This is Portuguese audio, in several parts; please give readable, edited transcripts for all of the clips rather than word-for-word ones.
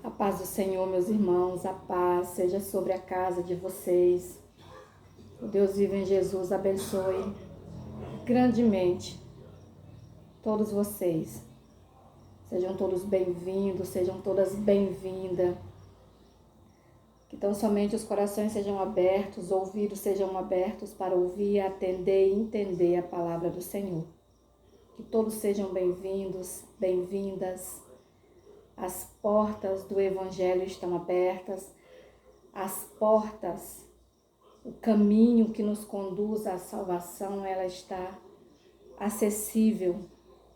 A paz do Senhor, meus irmãos, a paz seja sobre a casa de vocês. O Deus vivo em Jesus abençoe grandemente todos vocês. Sejam todos bem-vindos, sejam todas bem-vindas. Que tão somente os corações sejam abertos, os ouvidos sejam abertos para ouvir, atender e entender a palavra do Senhor. Que todos sejam bem-vindos, bem-vindas. As portas do Evangelho estão abertas, as portas, o caminho que nos conduz à salvação, ela está acessível.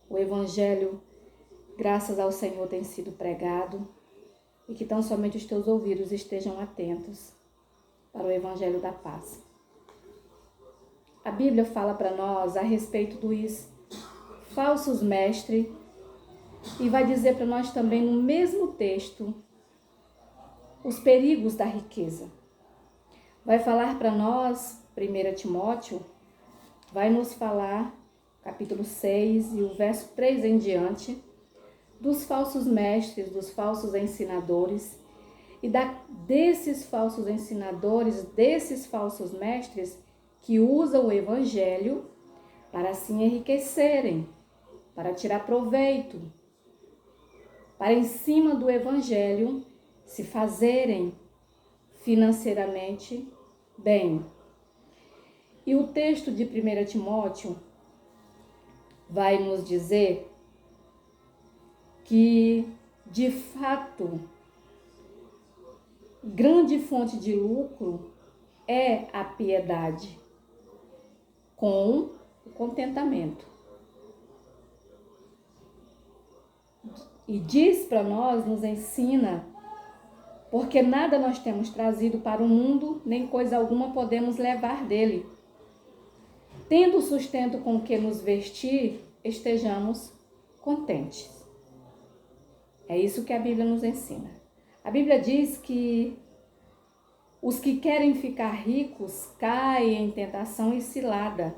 O Evangelho, graças ao Senhor, tem sido pregado e que tão somente os teus ouvidos estejam atentos para o Evangelho da paz. A Bíblia fala para nós a respeito dos falsos mestres e vai dizer para nós também no mesmo texto os perigos da riqueza. Vai falar para nós, 1 Timóteo, vai nos falar, capítulo 6 e o verso 3 em diante, dos falsos mestres, dos falsos ensinadores e desses falsos ensinadores, desses falsos mestres que usam o Evangelho para assim enriquecerem, para tirar proveito, para em cima do Evangelho se fazerem financeiramente bem. E o texto de 1 Timóteo vai nos dizer que, de fato, grande fonte de lucro é a piedade com o contentamento. E diz para nós, nos ensina, porque nada nós temos trazido para o mundo, nem coisa alguma podemos levar dele. Tendo sustento com que nos vestir, estejamos contentes. É isso que a Bíblia nos ensina. A Bíblia diz que os que querem ficar ricos caem em tentação e cilada,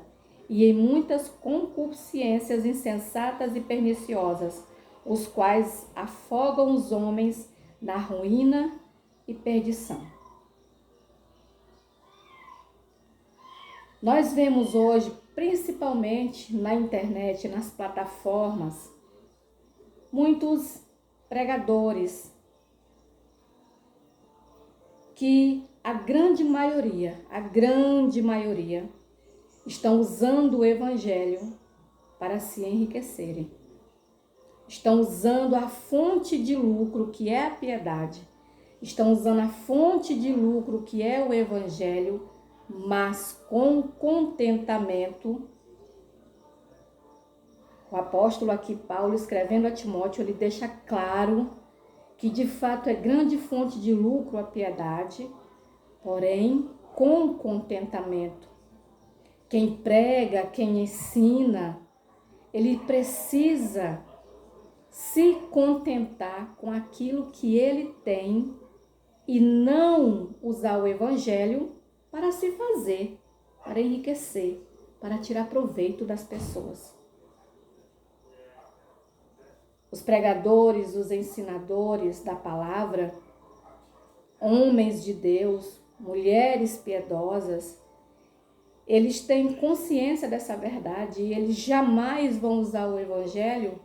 e em muitas concupiscências insensatas e perniciosas, os quais afogam os homens na ruína e perdição. Nós vemos hoje, principalmente na internet, nas plataformas, muitos pregadores que a grande maioria, estão usando o Evangelho para se enriquecerem. Estão usando a fonte de lucro que é a piedade. Estão usando a fonte de lucro que é o Evangelho, mas com contentamento. O apóstolo aqui, Paulo, escrevendo a Timóteo, ele deixa claro que de fato é grande fonte de lucro a piedade, porém com contentamento. Quem prega, quem ensina, ele precisa se contentar com aquilo que ele tem e não usar o Evangelho para se fazer, para enriquecer, para tirar proveito das pessoas. Os pregadores, os ensinadores da palavra, homens de Deus, mulheres piedosas, eles têm consciência dessa verdade e eles jamais vão usar o Evangelho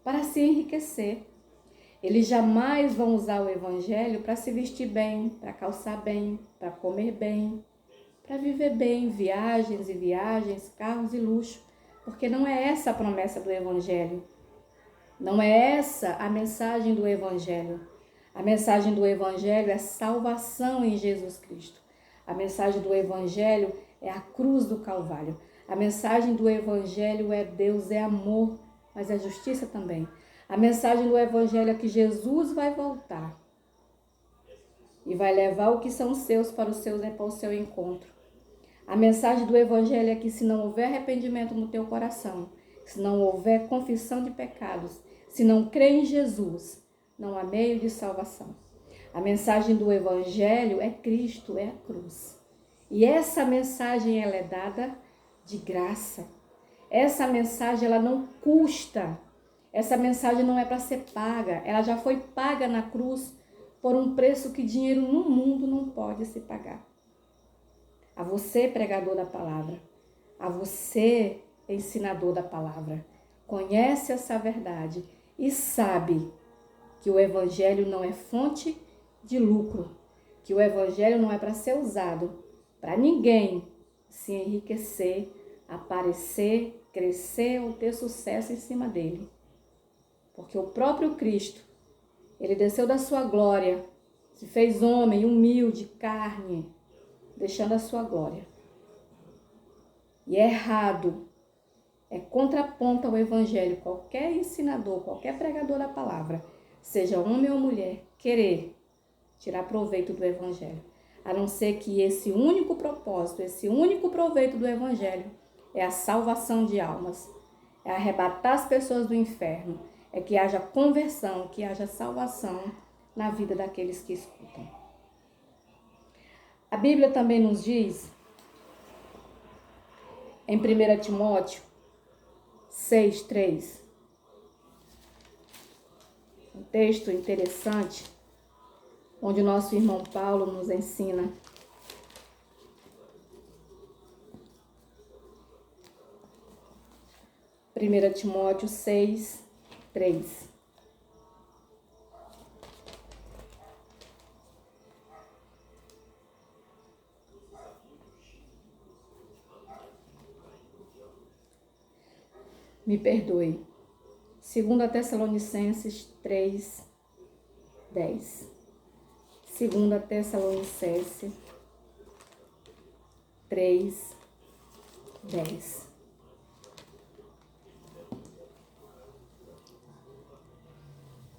para se enriquecer. Eles jamais vão usar o Evangelho para se vestir bem, para calçar bem, para comer bem, para viver bem, viagens e viagens, carros e luxo, porque não é essa a promessa do Evangelho. Não é essa a mensagem do Evangelho. A mensagem do Evangelho é salvação em Jesus Cristo. A mensagem do Evangelho é a cruz do Calvário. A mensagem do Evangelho é Deus, é amor, mas é justiça também. A mensagem do Evangelho é que Jesus vai voltar e vai levar o que são seus para o seu encontro. A mensagem do Evangelho é que se não houver arrependimento no teu coração, se não houver confissão de pecados, se não crer em Jesus, não há meio de salvação. A mensagem do Evangelho é Cristo, é a cruz. E essa mensagem ela é dada de graça. Essa mensagem ela não custa. Essa mensagem não é para ser paga. Ela já foi paga na cruz por um preço que dinheiro no mundo não pode se pagar. A você, pregador da palavra, a você, ensinador da palavra, conhece essa verdade e sabe que o evangelho não é fonte de lucro, que o evangelho não é para ser usado para ninguém se enriquecer, aparecer, crescer ou ter sucesso em cima dele. Porque o próprio Cristo, ele desceu da sua glória, se fez homem, humilde, carne, deixando a sua glória. E é errado, é contraponto ao evangelho, qualquer ensinador, qualquer pregador da palavra, seja homem ou mulher, querer tirar proveito do evangelho. A não ser que esse único propósito, esse único proveito do evangelho é a salvação de almas, é arrebatar as pessoas do inferno, é que haja conversão, que haja salvação na vida daqueles que escutam. A Bíblia também nos diz, em 1 Timóteo 6:3, um texto interessante, onde o nosso irmão Paulo nos ensina. Primeira Timóteo 6:3. Me perdoe. 2 Tessalonicenses 3:10. 2 Tessalonicenses 3:10.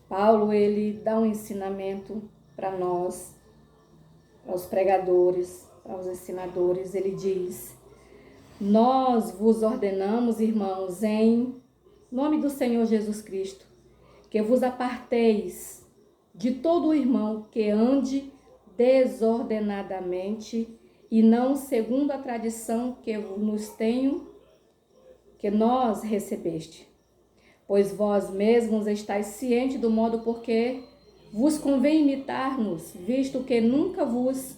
Paulo, ele dá um ensinamento para nós, para os pregadores, para os ensinadores. Ele diz: nós vos ordenamos, irmãos, em nome do Senhor Jesus Cristo, que vos aparteis de todo irmão que ande desordenadamente e não segundo a tradição que nós recebeste. Pois vós mesmos estáis cientes do modo porque vos convém imitar-nos, visto que nunca vos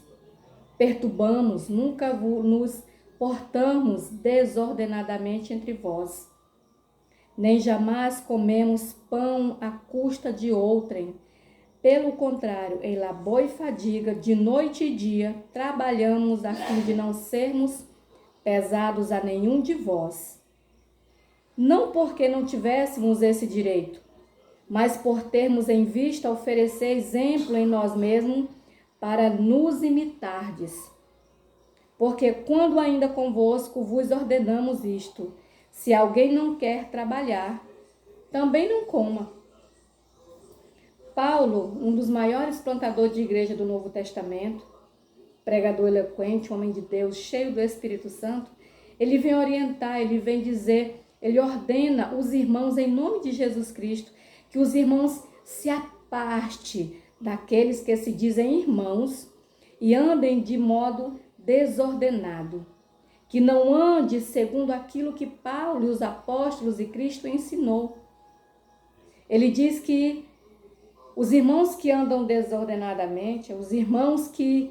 perturbamos, nunca nos portamos desordenadamente entre vós. Nem jamais comemos pão à custa de outrem. Pelo contrário, em labor e fadiga, de noite e dia, trabalhamos a fim de não sermos pesados a nenhum de vós. Não porque não tivéssemos esse direito, mas por termos em vista oferecer exemplo em nós mesmos para nos imitardes. Porque quando ainda convosco vos ordenamos isto, se alguém não quer trabalhar, também não coma. Paulo, um dos maiores plantadores de igreja do Novo Testamento, pregador eloquente, homem de Deus, cheio do Espírito Santo, ele vem orientar, ele vem dizer, ele ordena os irmãos em nome de Jesus Cristo, que os irmãos se apartem daqueles que se dizem irmãos e andem de modo desordenado, que não ande segundo aquilo que Paulo e os apóstolos e Cristo ensinou. Ele diz que os irmãos que andam desordenadamente, os irmãos que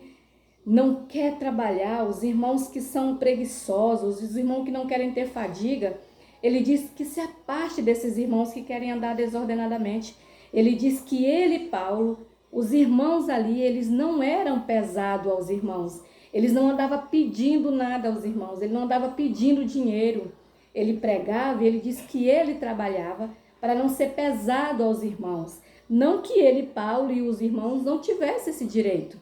não querem trabalhar, os irmãos que são preguiçosos, os irmãos que não querem ter fadiga, ele diz que se aparte desses irmãos que querem andar desordenadamente. Ele diz que ele, Paulo, os irmãos ali, eles não eram pesados aos irmãos. Eles não andavam pedindo nada aos irmãos, ele não andava pedindo dinheiro. Ele pregava e ele disse que ele trabalhava para não ser pesado aos irmãos. Não que ele, Paulo e os irmãos não tivessem esse direito,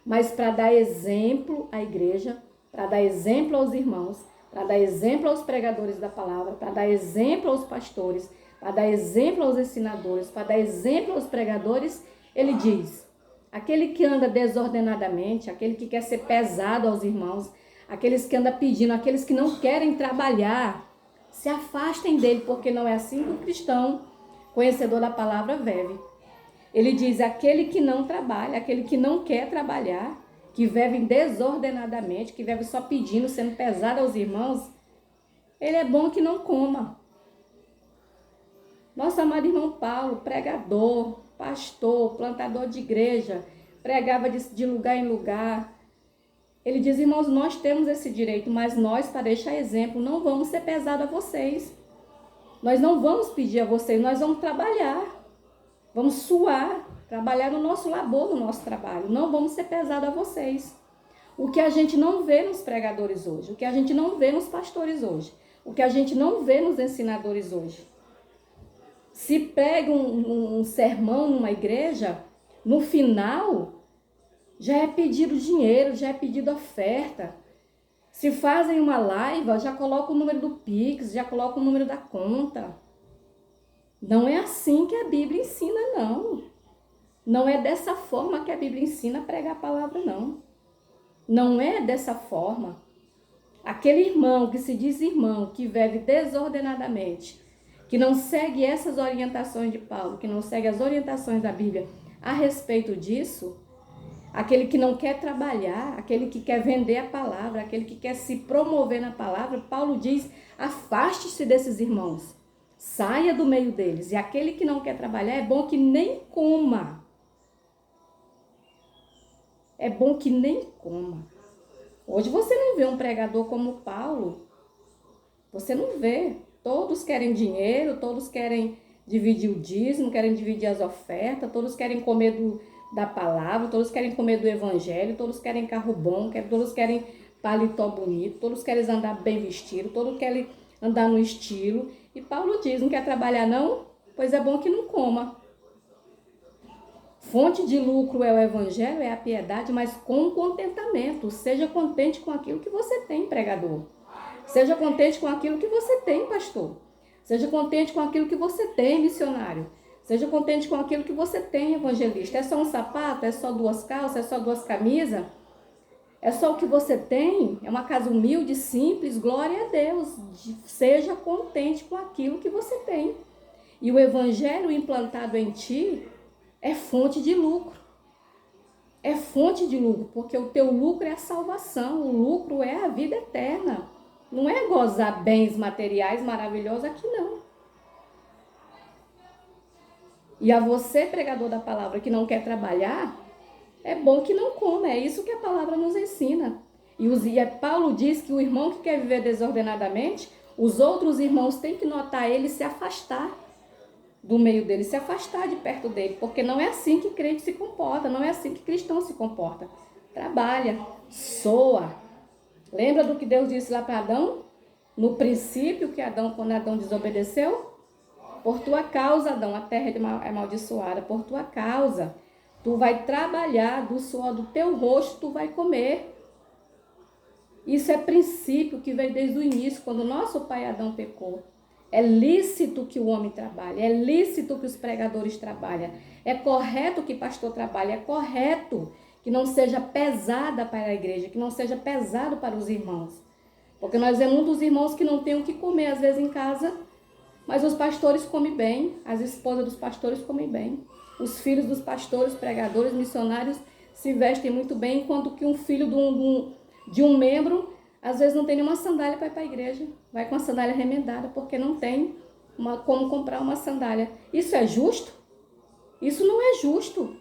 mas para dar exemplo à igreja, para dar exemplo aos irmãos, para dar exemplo aos pregadores da palavra, para dar exemplo aos pastores, para dar exemplo aos ensinadores, para dar exemplo aos pregadores, ele diz: aquele que anda desordenadamente, aquele que quer ser pesado aos irmãos, aqueles que andam pedindo, aqueles que não querem trabalhar, se afastem dele, porque não é assim que o cristão conhecedor da palavra vive. Ele diz: aquele que não trabalha, aquele que não quer trabalhar, que vive desordenadamente, que vive só pedindo, sendo pesado aos irmãos, ele é bom que não coma. Nosso amado irmão Paulo, pregador, pastor, plantador de igreja, pregava de lugar em lugar. Ele diz, irmãos, nós temos esse direito, mas nós, para deixar exemplo, não vamos ser pesados a vocês. Nós não vamos pedir a vocês, nós vamos trabalhar. Vamos suar, trabalhar no nosso labor, no nosso trabalho. Não vamos ser pesados a vocês. O que a gente não vê nos pregadores hoje, o que a gente não vê nos pastores hoje, o que a gente não vê nos ensinadores hoje. Se prega um sermão numa igreja, no final, já é pedido dinheiro, já é pedido oferta. Se fazem uma live, já coloca o número do Pix, já coloca o número da conta. Não é assim que a Bíblia ensina, não. Não é dessa forma que a Bíblia ensina a pregar a palavra, não. Não é dessa forma. Aquele irmão que se diz irmão, que vive desordenadamente, que não segue essas orientações de Paulo, que não segue as orientações da Bíblia a respeito disso, aquele que não quer trabalhar, aquele que quer vender a palavra, aquele que quer se promover na palavra, Paulo diz, afaste-se desses irmãos, saia do meio deles. E aquele que não quer trabalhar, é bom que nem coma. É bom que nem coma. Hoje você não vê um pregador como Paulo. Você não vê. Todos querem dinheiro, todos querem dividir o dízimo, querem dividir as ofertas, todos querem comer da palavra, todos querem comer do evangelho, todos querem carro bom, todos querem paletó bonito, todos querem andar bem vestido, todos querem andar no estilo. E Paulo diz, não quer trabalhar não? Pois é bom que não coma. Fonte de lucro é o evangelho, é a piedade, mas com contentamento. Seja contente com aquilo que você tem, pregador. Seja contente com aquilo que você tem, pastor. Seja contente com aquilo que você tem, missionário. Seja contente com aquilo que você tem, evangelista. É só um sapato? É só 2 calças? É só 2 camisas? É só o que você tem? É uma casa humilde, simples? Glória a Deus. Seja contente com aquilo que você tem. E o evangelho implantado em ti é fonte de lucro. É fonte de lucro, porque o teu lucro é a salvação. O lucro é a vida eterna. Não é gozar bens materiais maravilhosos aqui, não. E a você, pregador da palavra, que não quer trabalhar, é bom que não coma. É isso que a palavra nos ensina. E Paulo diz que o irmão que quer viver desordenadamente, os outros irmãos têm que notar ele e se afastar do meio dele, se afastar de perto dele, porque não é assim que crente se comporta, não é assim que cristão se comporta. Trabalha, soa. Lembra do que Deus disse lá para Adão? No princípio, que quando Adão desobedeceu? Por tua causa, Adão, a terra é amaldiçoada, por tua causa. Tu vai trabalhar, do suor do teu rosto tu vai comer. Isso é princípio que veio desde o início, quando o nosso pai Adão pecou. É lícito que o homem trabalhe, é lícito que os pregadores trabalhem, é correto que pastor trabalhe, é correto que não seja pesada para a igreja, que não seja pesado para os irmãos. Porque nós vemos um dos irmãos que não tem o que comer, às vezes, em casa, mas os pastores comem bem, as esposas dos pastores comem bem, os filhos dos pastores, pregadores, missionários se vestem muito bem, enquanto que um filho de um membro, às vezes não tem nenhuma sandália para ir para a igreja, vai com a sandália remendada, porque não tem como comprar uma sandália. Isso é justo? Isso não é justo.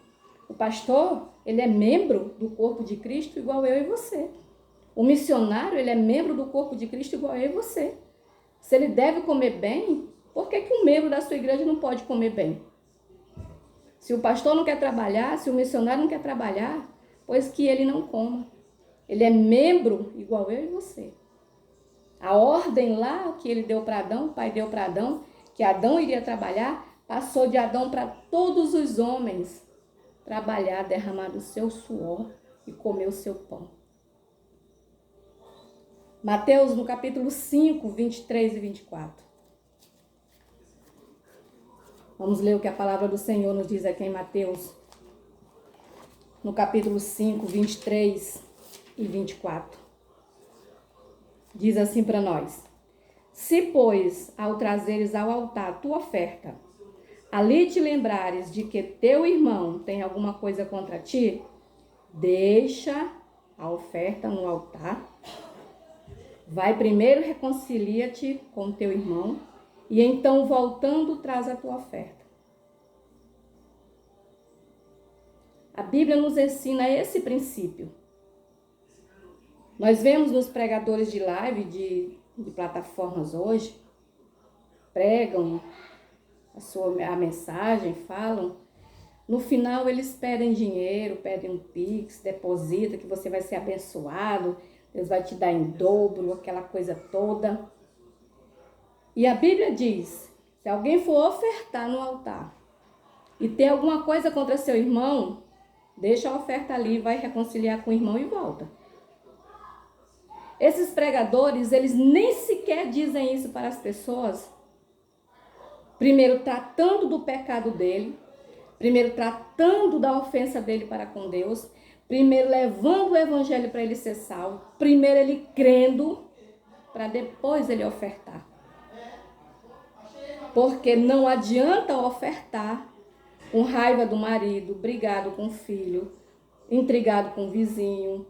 O pastor, ele é membro do corpo de Cristo igual eu e você. O missionário, ele é membro do corpo de Cristo igual eu e você. Se ele deve comer bem, por que um membro da sua igreja não pode comer bem? Se o pastor não quer trabalhar, se o missionário não quer trabalhar, pois que ele não coma. Ele é membro igual eu e você. A ordem lá que ele deu para Adão, o pai deu para Adão, que Adão iria trabalhar, passou de Adão para todos os homens trabalhar, derramar o seu suor e comer o seu pão. Mateus, no capítulo 5, 23 e 24. Vamos ler o que a palavra do Senhor nos diz aqui em Mateus, no capítulo 5, 23 e 24. Diz assim para nós: se, pois, ao trazeres ao altar tua oferta, ali te lembrares de que teu irmão tem alguma coisa contra ti, deixa a oferta no altar, vai primeiro, reconcilia-te com teu irmão, e então, voltando, traz a tua oferta. A Bíblia nos ensina esse princípio. Nós vemos nos pregadores de live, de plataformas hoje, pregam a mensagem, falam. No final eles pedem dinheiro, pedem um Pix, deposita que você vai ser abençoado, Deus vai te dar em dobro, aquela coisa toda. E a Bíblia diz, se alguém for ofertar no altar e ter alguma coisa contra seu irmão, deixa a oferta ali, vai reconciliar com o irmão e volta. Esses pregadores, eles nem sequer dizem isso para as pessoas. Primeiro tratando do pecado dele, primeiro tratando da ofensa dele para com Deus, primeiro levando o evangelho para ele ser salvo, primeiro ele crendo, para depois ele ofertar. Porque não adianta ofertar com raiva do marido, brigado com o filho, intrigado com o vizinho,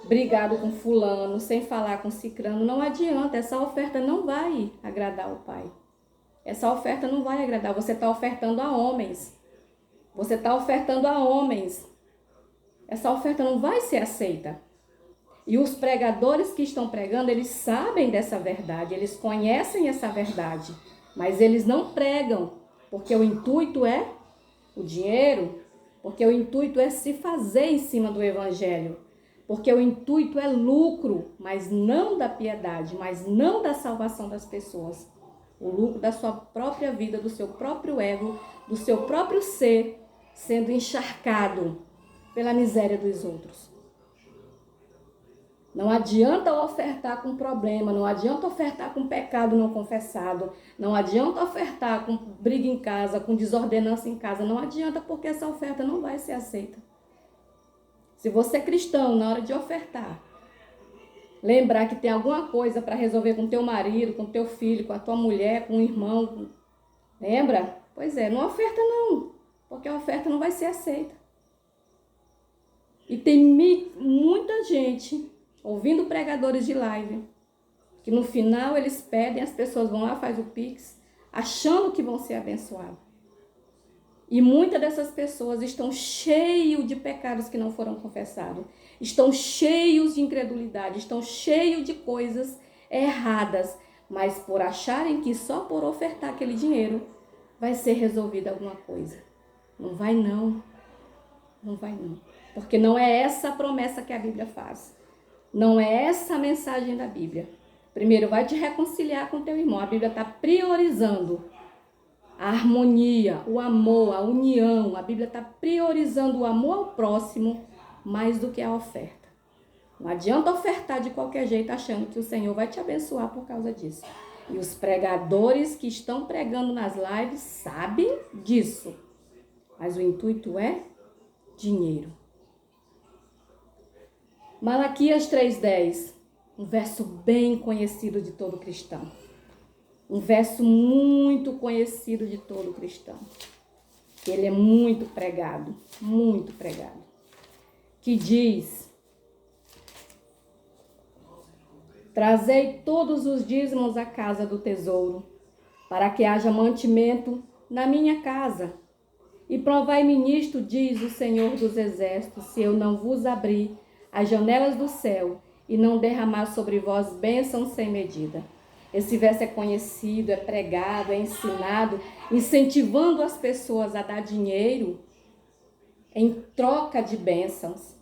brigado com fulano, sem falar com cicrano. Não adianta, essa oferta não vai agradar o Pai. Essa oferta não vai agradar, você está ofertando a homens. Você está ofertando a homens. Essa oferta não vai ser aceita. E os pregadores que estão pregando, eles sabem dessa verdade, eles conhecem essa verdade, mas eles não pregam, porque o intuito é o dinheiro, porque o intuito é se fazer em cima do evangelho, porque o intuito é lucro, mas não da piedade, mas não da salvação das pessoas. O lucro da sua própria vida, do seu próprio ego, do seu próprio ser, sendo encharcado pela miséria dos outros. Não adianta ofertar com problema, não adianta ofertar com pecado não confessado, não adianta ofertar com briga em casa, com desordenança em casa, não adianta, porque essa oferta não vai ser aceita. Se você é cristão, na hora de ofertar, lembrar que tem alguma coisa para resolver com teu marido, com teu filho, com a tua mulher, com o irmão, lembra? Pois é, não oferta não, porque a oferta não vai ser aceita. E tem muita gente ouvindo pregadores de live, que no final eles pedem, as pessoas vão lá, faz o Pix, achando que vão ser abençoados. E muitas dessas pessoas estão cheios de pecados que não foram confessados, estão cheios de incredulidade, estão cheios de coisas erradas, mas por acharem que só por ofertar aquele dinheiro vai ser resolvida alguma coisa. Não vai não, não vai não, porque não é essa a promessa que a Bíblia faz. Não é essa a mensagem da Bíblia. Primeiro vai te reconciliar com teu irmão. A Bíblia está priorizando a harmonia, o amor, a união. A Bíblia está priorizando o amor ao próximo mais do que a oferta. Não adianta ofertar de qualquer jeito achando que o Senhor vai te abençoar por causa disso. E os pregadores que estão pregando nas lives sabem disso. Mas o intuito é dinheiro. Malaquias 3,10, um verso bem conhecido de todo cristão. Um verso muito conhecido de todo cristão. Ele é muito pregado, que diz: trazei todos os dízimos à casa do tesouro, para que haja mantimento na minha casa. E provai-me nisto, diz o Senhor dos Exércitos, se eu não vos abrir as janelas do céu e não derramar sobre vós bênçãos sem medida. Esse verso é conhecido, é pregado, é ensinado, incentivando as pessoas a dar dinheiro em troca de bênçãos.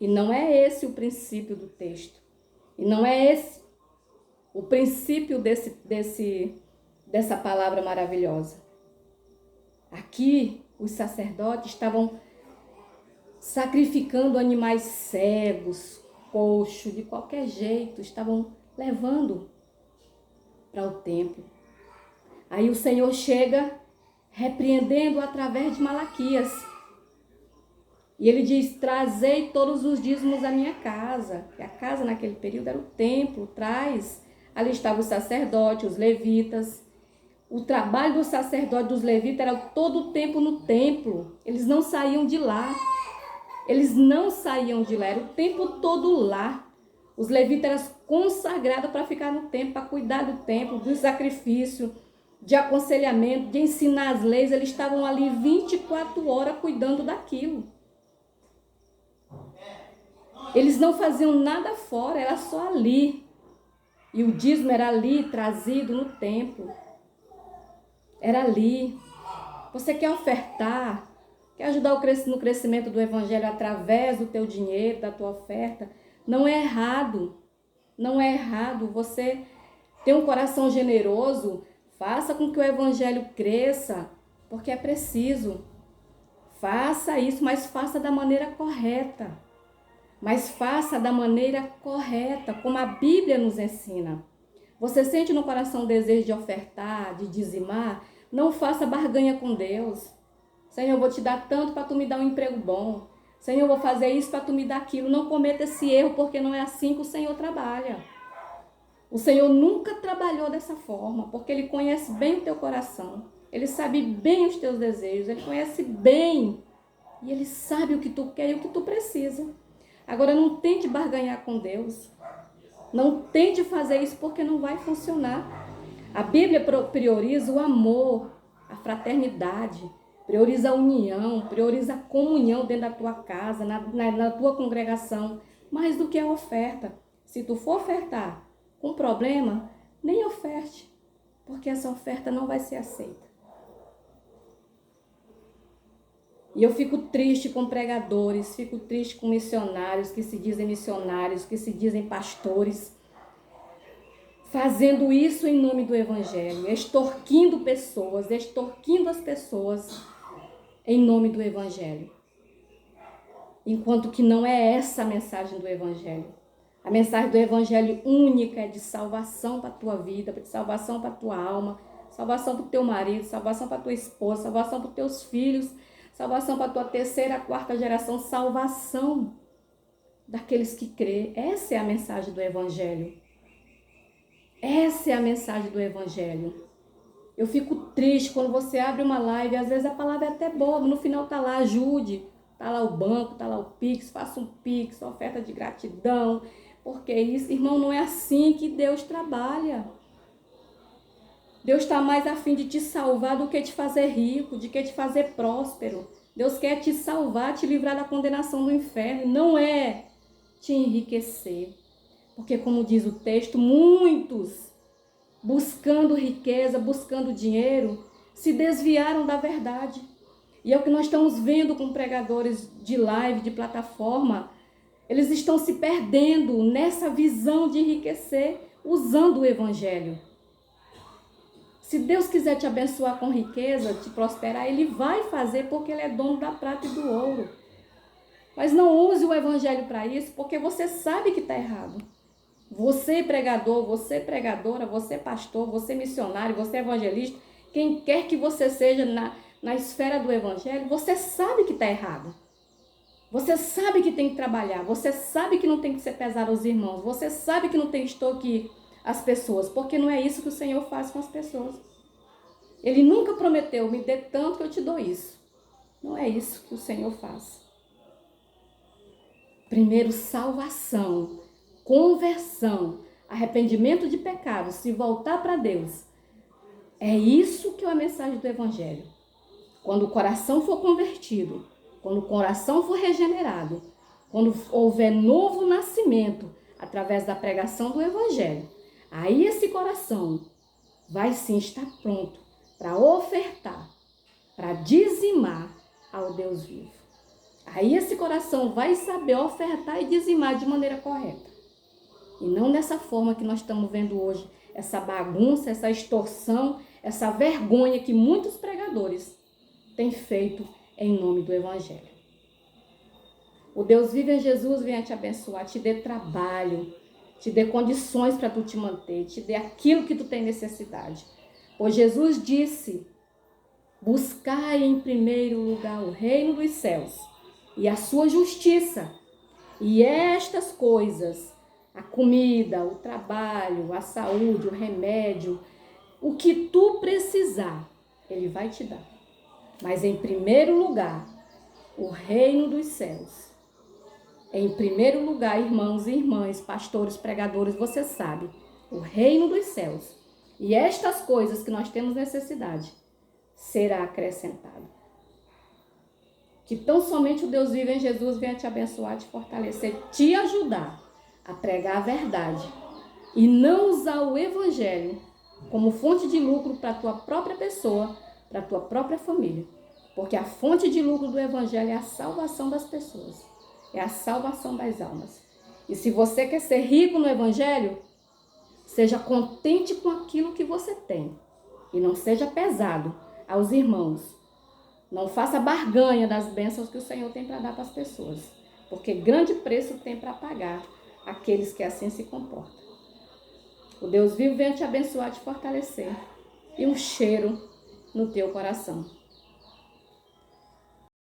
E não é esse o princípio do texto. E não é esse o princípio dessa palavra maravilhosa. Aqui, os sacerdotes estavam sacrificando animais cegos, coxos, de qualquer jeito, estavam levando para o templo. Aí o Senhor chega repreendendo através de Malaquias. E ele diz: trazei todos os dízimos à minha casa. E a casa naquele período era o templo, traz. Ali estavam os sacerdotes, os levitas. O trabalho do sacerdote, dos levitas, era todo o tempo no templo. Eles não saíam de lá. Eles não saíam de lá, era o tempo todo lá. Os levitas eram consagrados para ficar no templo, para cuidar do templo, do sacrifício, de aconselhamento, de ensinar as leis. Eles estavam ali 24 horas cuidando daquilo. Eles não faziam nada fora, era só ali. E o dízimo era ali, trazido no templo. Era ali. Você quer ofertar, quer ajudar no crescimento do evangelho através do teu dinheiro, da tua oferta? Não é errado. Não é errado. Você ter um coração generoso, faça com que o evangelho cresça, porque é preciso. Faça isso, mas faça da maneira correta. Mas faça da maneira correta, como a Bíblia nos ensina. Você sente no coração o desejo de ofertar, de dizimar? Não faça barganha com Deus. Senhor, eu vou te dar tanto para tu me dar um emprego bom. Senhor, eu vou fazer isso para tu me dar aquilo. Não cometa esse erro, porque não é assim que o Senhor trabalha. O Senhor nunca trabalhou dessa forma, porque Ele conhece bem o teu coração. Ele sabe bem os teus desejos, Ele conhece bem. E Ele sabe o que tu quer e o que tu precisa. Agora, não tente barganhar com Deus. Não tente fazer isso, porque não vai funcionar. A Bíblia prioriza o amor, a fraternidade, prioriza a união, prioriza a comunhão dentro da tua casa, na tua congregação, mais do que a oferta. Se tu for ofertar com problema, nem oferte, porque essa oferta não vai ser aceita. E eu fico triste com pregadores, fico triste com missionários, que se dizem pastores, fazendo isso em nome do evangelho, extorquindo as pessoas em nome do evangelho. Enquanto que não é essa a mensagem do evangelho. A mensagem do evangelho única é de salvação para a tua vida, de salvação para a tua alma, salvação para o teu marido, salvação para a tua esposa, salvação para os teus filhos, salvação para a tua terceira, quarta geração, salvação daqueles que crê. Essa é a mensagem do evangelho. Essa é a mensagem do evangelho. Eu fico triste quando você abre uma live, às vezes a palavra é até boa, no final tá lá, ajude, tá lá o banco, tá lá o Pix, faça um Pix, oferta de gratidão, porque isso, irmão, não é assim que Deus trabalha. Deus está mais a fim de te salvar do que te fazer rico, de que te fazer próspero. Deus quer te salvar, te livrar da condenação do inferno, não é te enriquecer. Porque, como diz o texto, muitos, buscando riqueza, buscando dinheiro, se desviaram da verdade. E é o que nós estamos vendo com pregadores de live, de plataforma. Eles estão se perdendo nessa visão de enriquecer usando o evangelho. Se Deus quiser te abençoar com riqueza, te prosperar, Ele vai fazer, porque Ele é dono da prata e do ouro. Mas não use o evangelho para isso, porque você sabe que está errado. Você pregador, você pregadora, você pastor, você missionário, você evangelista, quem quer que você seja na esfera do evangelho, você sabe que está errado. Você sabe que tem que trabalhar, você sabe que não tem que ser pesado aos irmãos, você sabe que não tem que extorquir as pessoas, porque não é isso que o Senhor faz com as pessoas. Ele nunca prometeu, me dê tanto que eu te dou isso. Não é isso que o Senhor faz. Primeiro, salvação, conversão, arrependimento de pecados, se voltar para Deus. É isso que é a mensagem do evangelho. Quando o coração for convertido, quando o coração for regenerado, quando houver novo nascimento através da pregação do evangelho, aí esse coração vai sim estar pronto para ofertar, para dizimar ao Deus vivo. Aí esse coração vai saber ofertar e dizimar de maneira correta. E não dessa forma que nós estamos vendo hoje, essa bagunça, essa extorsão, essa vergonha que muitos pregadores têm feito em nome do evangelho. O Deus vivo em Jesus venha te abençoar, te dê trabalho, te dê condições para tu te manter, te dê aquilo que tu tem necessidade. Pois Jesus disse, buscai em primeiro lugar o reino dos céus e a sua justiça, e estas coisas, a comida, o trabalho, a saúde, o remédio, o que tu precisar, Ele vai te dar. Mas em primeiro lugar, o reino dos céus. Em primeiro lugar, irmãos e irmãs, pastores, pregadores, você sabe, o reino dos céus. E estas coisas que nós temos necessidade, será acrescentado. Que tão somente o Deus vivo em Jesus venha te abençoar, te fortalecer, te ajudar a pregar a verdade e não usar o evangelho como fonte de lucro para a tua própria pessoa, para a tua própria família. Porque a fonte de lucro do evangelho é a salvação das pessoas, é a salvação das almas. E se você quer ser rico no evangelho, seja contente com aquilo que você tem e não seja pesado aos irmãos. Não faça barganha das bênçãos que o Senhor tem para dar para as pessoas, porque grande preço tem para pagar aqueles que assim se comportam. O Deus vivo venha te abençoar, te fortalecer e um cheiro no teu coração.